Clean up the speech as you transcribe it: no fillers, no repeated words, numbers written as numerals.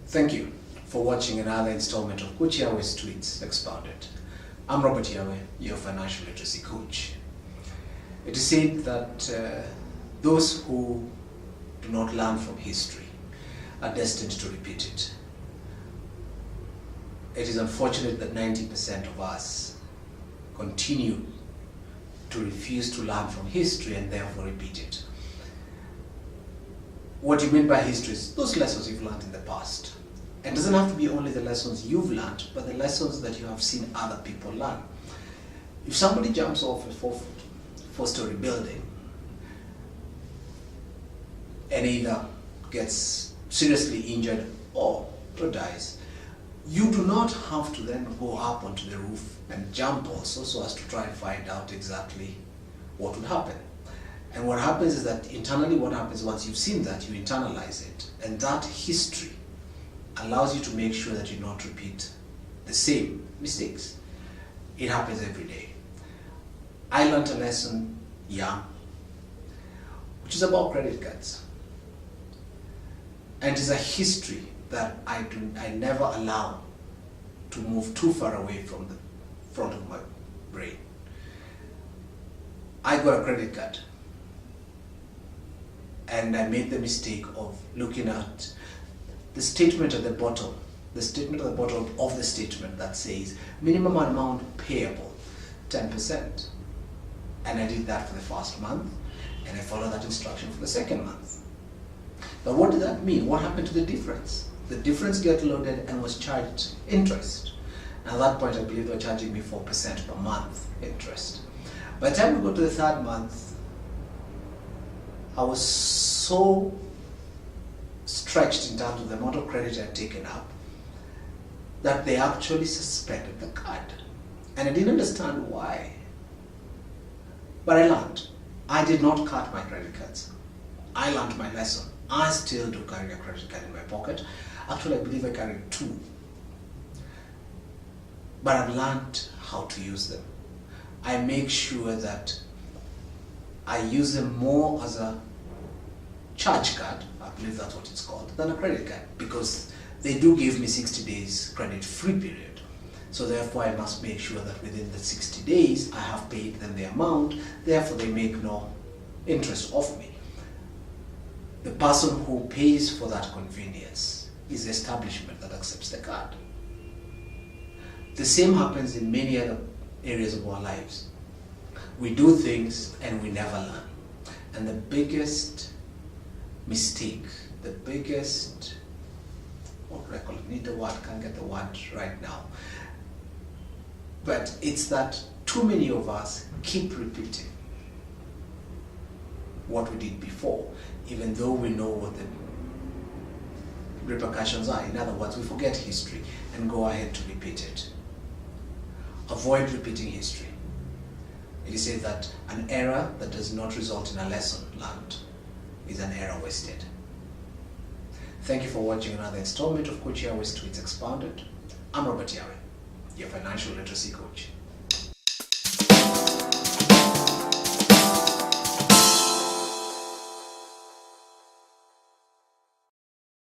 Thank you for watching another installment of Coach Yahweh's Tweets Expounded. I'm Robert Yahweh, your financial literacy coach. It is said that those who do not learn from history are destined to repeat it. It is unfortunate that 90% of us continue to refuse to learn from history and therefore repeat it. What you mean by history is those lessons you've learned in the past. It doesn't have to be only the lessons you've learned, but the lessons that you have seen other people learn. If somebody jumps off a four-story building and either gets seriously injured or dies, you do not have to then go up onto the roof and jump also so as to try and find out exactly what would happen. And what happens is that internally what happens once you've seen that, you internalize it. And that history allows you to make sure that you don't repeat the same mistakes. It happens every day. I learned a lesson young, which is about credit cards. And it's a history that I never allow to move too far away from the front of my brain. I got a credit card and I made the mistake of looking at the statement at the bottom, of the statement that says minimum amount payable 10%. And I did that for the first month and I followed that instruction for the second month. But what did that mean? What happened to the difference? The difference got loaded and was charged interest. And at that point I believe they were charging me 4% per month interest. By the time we got to the third month, I was so stretched in terms of the amount of credit I had taken up that they actually suspended the card. And I didn't understand why. But I learned. I did not cut my credit cards. I learned my lesson. I still do carry a credit card in my pocket. Actually, I believe I carry two. But I've learned how to use them. I make sure that I use them more as a charge card, I believe that's what it's called, than a credit card, because they do give me 60 days credit free period. So therefore I must make sure that within the 60 days I have paid them the amount, therefore they make no interest off me. The person who pays for that convenience is the establishment that accepts the card. The same happens in many other areas of our lives. We do things and we never learn. And the biggest mistake, the biggest, what do I call it? Need the word, can't get the word right now. But it's that too many of us keep repeating what we did before, even though we know what the repercussions are. In other words, we forget history and go ahead to repeat it. Avoid repeating history. It is said that an error that does not result in a lesson learned is an error wasted. Thank you for watching another installment of Coach Yahweh's Tweets Expounded. I'm Robert Yahweh, your financial literacy coach.